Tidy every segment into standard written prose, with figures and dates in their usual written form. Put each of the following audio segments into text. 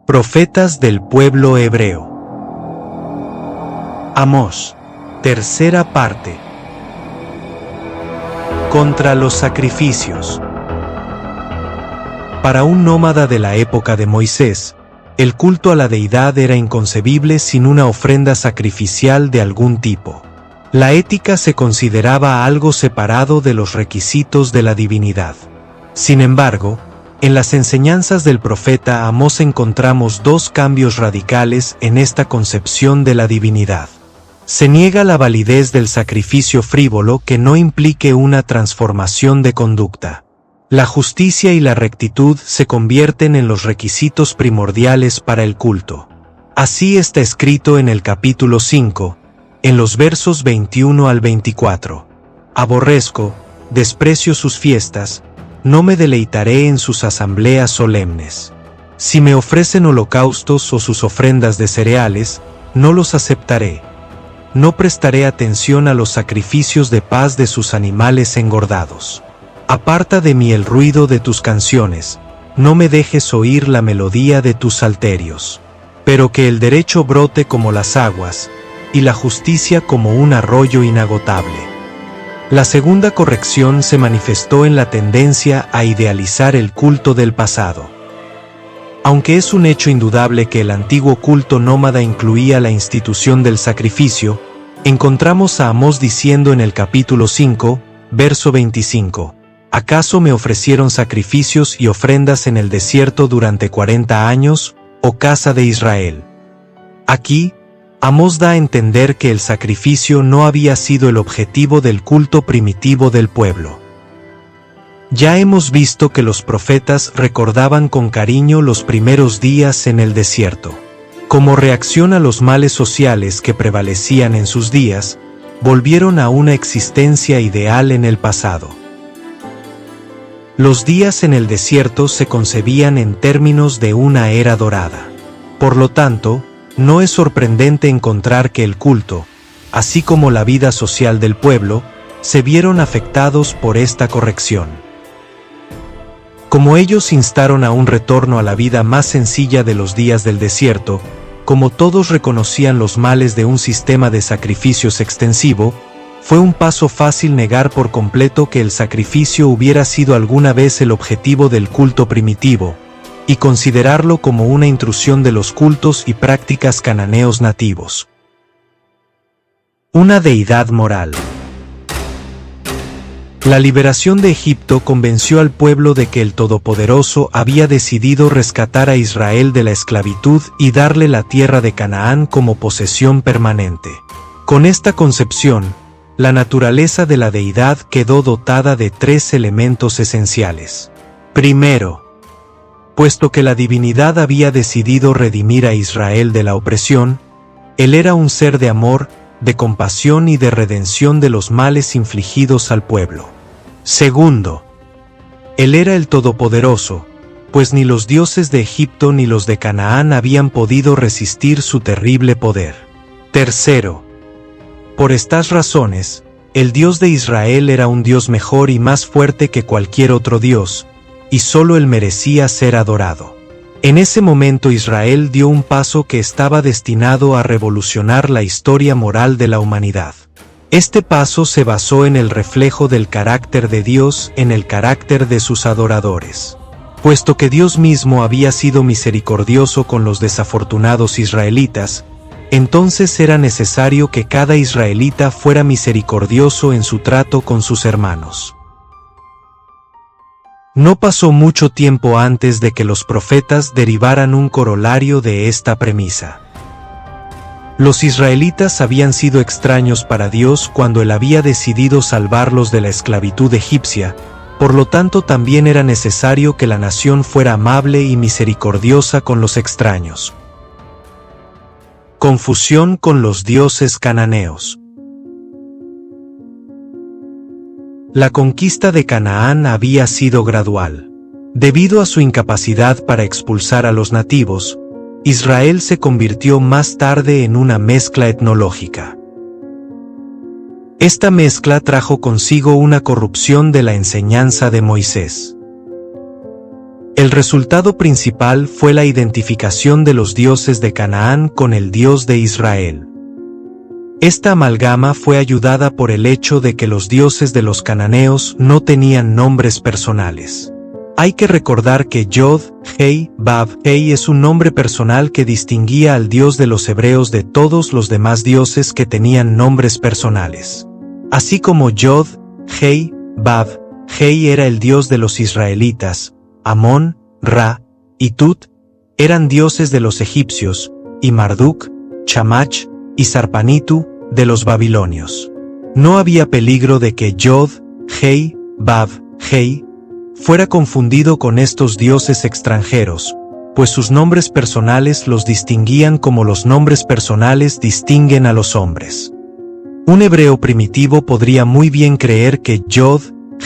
Profetas del pueblo hebreo. Amós, tercera parte. Contra los sacrificios. Para un nómada de la época de Moisés, el culto a la deidad era inconcebible sin una ofrenda sacrificial de algún tipo. La ética se consideraba algo separado de los requisitos de la divinidad. Sin embargo, en las enseñanzas del profeta Amós encontramos dos cambios radicales en esta concepción de la divinidad. Se niega la validez del sacrificio frívolo que no implique una transformación de conducta. La justicia y la rectitud se convierten en los requisitos primordiales para el culto. Así está escrito en el capítulo 5, en los versos 21 al 24. Aborrezco, desprecio sus fiestas, no me deleitaré en sus asambleas solemnes. Si me ofrecen holocaustos o sus ofrendas de cereales, no los aceptaré. No prestaré atención a los sacrificios de paz de sus animales engordados. Aparta de mí el ruido de tus canciones, no me dejes oír la melodía de tus salterios. Pero que el derecho brote como las aguas, y la justicia como un arroyo inagotable. La segunda corrección se manifestó en la tendencia a idealizar el culto del pasado. Aunque es un hecho indudable que el antiguo culto nómada incluía la institución del sacrificio, encontramos a Amós diciendo en el capítulo 5, verso 25, ¿acaso me ofrecieron sacrificios y ofrendas en el desierto durante 40 años, oh casa de Israel? Aquí, Amós da a entender que el sacrificio no había sido el objetivo del culto primitivo del pueblo. Ya hemos visto que los profetas recordaban con cariño los primeros días en el desierto. Como reacción a los males sociales que prevalecían en sus días, volvieron a una existencia ideal en el pasado. Los días en el desierto se concebían en términos de una era dorada. Por lo tanto, no es sorprendente encontrar que el culto, así como la vida social del pueblo, se vieron afectados por esta corrección. Como ellos instaron a un retorno a la vida más sencilla de los días del desierto, como todos reconocían los males de un sistema de sacrificios extensivo, fue un paso fácil negar por completo que el sacrificio hubiera sido alguna vez el objetivo del culto primitivo, y considerarlo como una intrusión de los cultos y prácticas cananeos nativos. Una deidad moral. La liberación de Egipto convenció al pueblo de que el Todopoderoso había decidido rescatar a Israel de la esclavitud y darle la tierra de Canaán como posesión permanente. Con esta concepción, la naturaleza de la deidad quedó dotada de tres elementos esenciales. Primero, puesto que la divinidad había decidido redimir a Israel de la opresión, él era un ser de amor, de compasión y de redención de los males infligidos al pueblo. Segundo, él era el Todopoderoso, pues ni los dioses de Egipto ni los de Canaán habían podido resistir su terrible poder. Tercero, por estas razones, el Dios de Israel era un Dios mejor y más fuerte que cualquier otro Dios, y solo él merecía ser adorado. En ese momento Israel dio un paso que estaba destinado a revolucionar la historia moral de la humanidad. Este paso se basó en el reflejo del carácter de Dios en el carácter de sus adoradores. Puesto que Dios mismo había sido misericordioso con los desafortunados israelitas, entonces era necesario que cada israelita fuera misericordioso en su trato con sus hermanos. No pasó mucho tiempo antes de que los profetas derivaran un corolario de esta premisa. Los israelitas habían sido extraños para Dios cuando Él había decidido salvarlos de la esclavitud egipcia, por lo tanto también era necesario que la nación fuera amable y misericordiosa con los extraños. Confusión con los dioses cananeos. La conquista de Canaán había sido gradual. Debido a su incapacidad para expulsar a los nativos, Israel se convirtió más tarde en una mezcla etnológica. Esta mezcla trajo consigo una corrupción de la enseñanza de Moisés. El resultado principal fue la identificación de los dioses de Canaán con el Dios de Israel. Esta amalgama fue ayudada por el hecho de que los dioses de los cananeos no tenían nombres personales. Hay que recordar que Yod, Hei, Vav, Hei es un nombre personal que distinguía al Dios de los hebreos de todos los demás dioses que tenían nombres personales. Así como Yod, Hei, Vav, Hei era el Dios de los israelitas, Amón, Ra y Tut eran dioses de los egipcios, y Marduk, Chamach y Sarpanitu de los babilonios. No había peligro de que Yod, Hei, Vav, Hei fuera confundido con estos dioses extranjeros, pues sus nombres personales los distinguían como los nombres personales distinguen a los hombres. Un hebreo primitivo podría muy bien creer que Yod,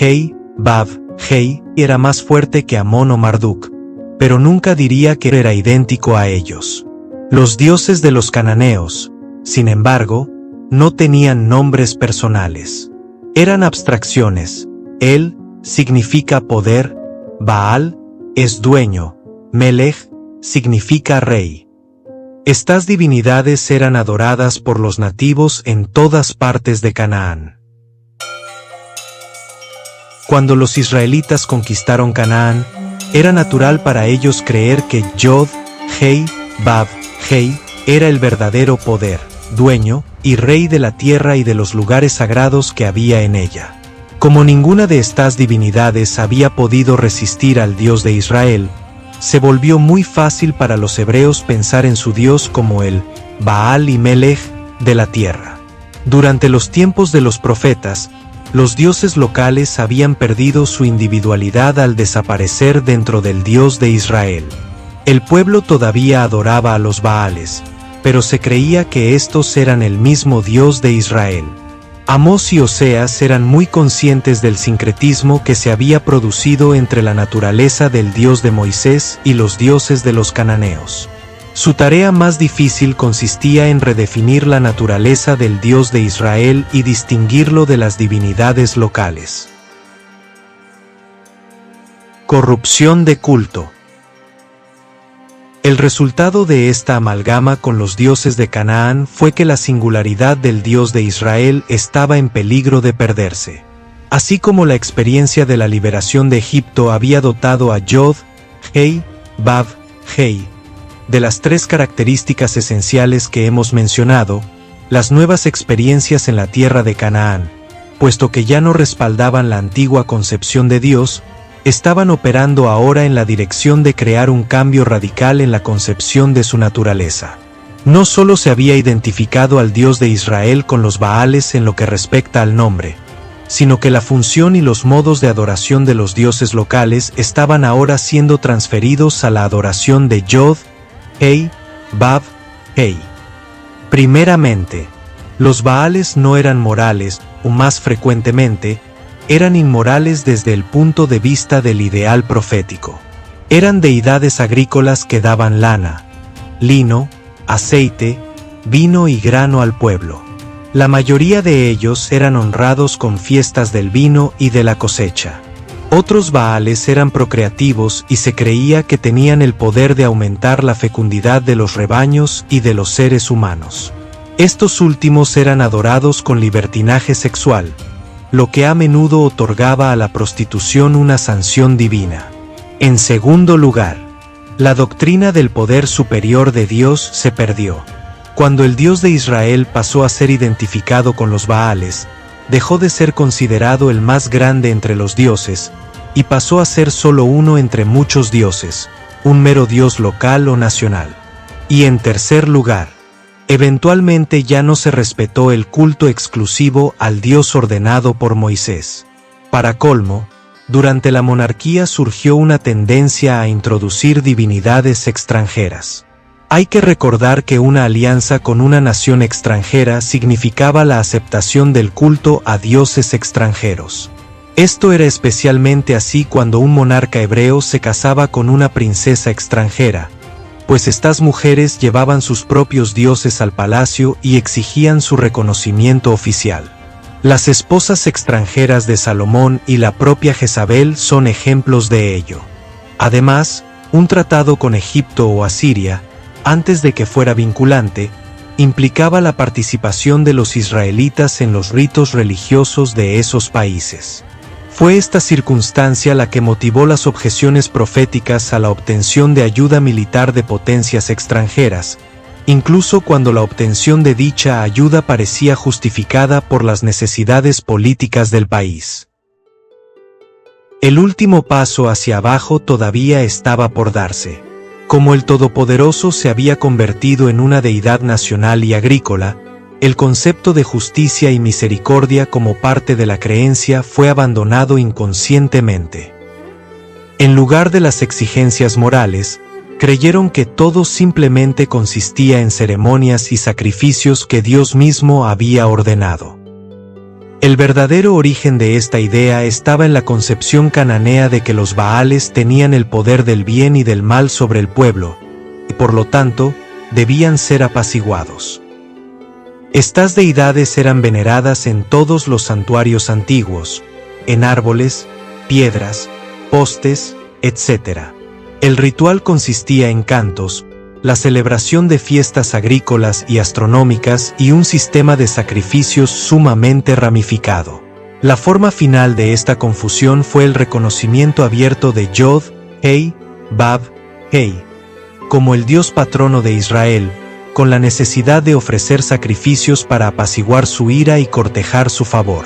Hei, Vav, Hei era más fuerte que Amón o Marduk, pero nunca diría que era idéntico a ellos. Los dioses de los cananeos, sin embargo, no tenían nombres personales. Eran abstracciones. El significa poder, Baal es dueño, Melech significa rey. Estas divinidades eran adoradas por los nativos en todas partes de Canaán. Cuando los israelitas conquistaron Canaán, era natural para ellos creer que Yod, Hei, Vav, Hei era el verdadero poder, dueño y rey de la tierra y de los lugares sagrados que había en ella. Como ninguna de estas divinidades había podido resistir al Dios de Israel, se volvió muy fácil para los hebreos pensar en su Dios como el Baal y Melech de la tierra. Durante los tiempos de los profetas, los dioses locales habían perdido su individualidad al desaparecer dentro del Dios de Israel. El pueblo todavía adoraba a los Baales, pero se creía que estos eran el mismo Dios de Israel. Amós y Oseas eran muy conscientes del sincretismo que se había producido entre la naturaleza del Dios de Moisés y los dioses de los cananeos. Su tarea más difícil consistía en redefinir la naturaleza del Dios de Israel y distinguirlo de las divinidades locales. Corrupción de culto. El resultado de esta amalgama con los dioses de Canaán fue que la singularidad del Dios de Israel estaba en peligro de perderse. Así como la experiencia de la liberación de Egipto había dotado a Yod, Hei, Vav, Hei de las tres características esenciales que hemos mencionado, las nuevas experiencias en la tierra de Canaán, puesto que ya no respaldaban la antigua concepción de Dios, estaban operando ahora en la dirección de crear un cambio radical en la concepción de su naturaleza. No solo se había identificado al Dios de Israel con los Baales en lo que respecta al nombre, sino que la función y los modos de adoración de los dioses locales estaban ahora siendo transferidos a la adoración de Yod, Hei, Vav, Hei. Primeramente, los Baales no eran morales, o más frecuentemente, eran inmorales desde el punto de vista del ideal profético. Eran deidades agrícolas que daban lana, lino, aceite, vino y grano al pueblo. La mayoría de ellos eran honrados con fiestas del vino y de la cosecha. Otros Baales eran procreativos y se creía que tenían el poder de aumentar la fecundidad de los rebaños y de los seres humanos. Estos últimos eran adorados con libertinaje sexual, lo que a menudo otorgaba a la prostitución una sanción divina. En segundo lugar, la doctrina del poder superior de Dios se perdió. Cuando el Dios de Israel pasó a ser identificado con los Baales, dejó de ser considerado el más grande entre los dioses, y pasó a ser solo uno entre muchos dioses, un mero dios local o nacional. Y en tercer lugar, eventualmente ya no se respetó el culto exclusivo al Dios ordenado por Moisés. Para colmo, durante la monarquía surgió una tendencia a introducir divinidades extranjeras. Hay que recordar que una alianza con una nación extranjera significaba la aceptación del culto a dioses extranjeros. Esto era especialmente así cuando un monarca hebreo se casaba con una princesa extranjera, pues estas mujeres llevaban sus propios dioses al palacio y exigían su reconocimiento oficial. Las esposas extranjeras de Salomón y la propia Jezabel son ejemplos de ello. Además, un tratado con Egipto o Asiria, antes de que fuera vinculante, implicaba la participación de los israelitas en los ritos religiosos de esos países. Fue esta circunstancia la que motivó las objeciones proféticas a la obtención de ayuda militar de potencias extranjeras, incluso cuando la obtención de dicha ayuda parecía justificada por las necesidades políticas del país. El último paso hacia abajo todavía estaba por darse. Como el Todopoderoso se había convertido en una deidad nacional y agrícola, el concepto de justicia y misericordia como parte de la creencia fue abandonado inconscientemente. En lugar de las exigencias morales, creyeron que todo simplemente consistía en ceremonias y sacrificios que Dios mismo había ordenado. El verdadero origen de esta idea estaba en la concepción cananea de que los Baales tenían el poder del bien y del mal sobre el pueblo, y por lo tanto, debían ser apaciguados. Estas deidades eran veneradas en todos los santuarios antiguos, en árboles, piedras, postes, etc. El ritual consistía en cantos, la celebración de fiestas agrícolas y astronómicas y un sistema de sacrificios sumamente ramificado. La forma final de esta confusión fue el reconocimiento abierto de Yod, Hei, Bab, Hei, como el Dios patrono de Israel, con la necesidad de ofrecer sacrificios para apaciguar su ira y cortejar su favor.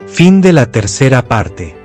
Fin de la tercera parte.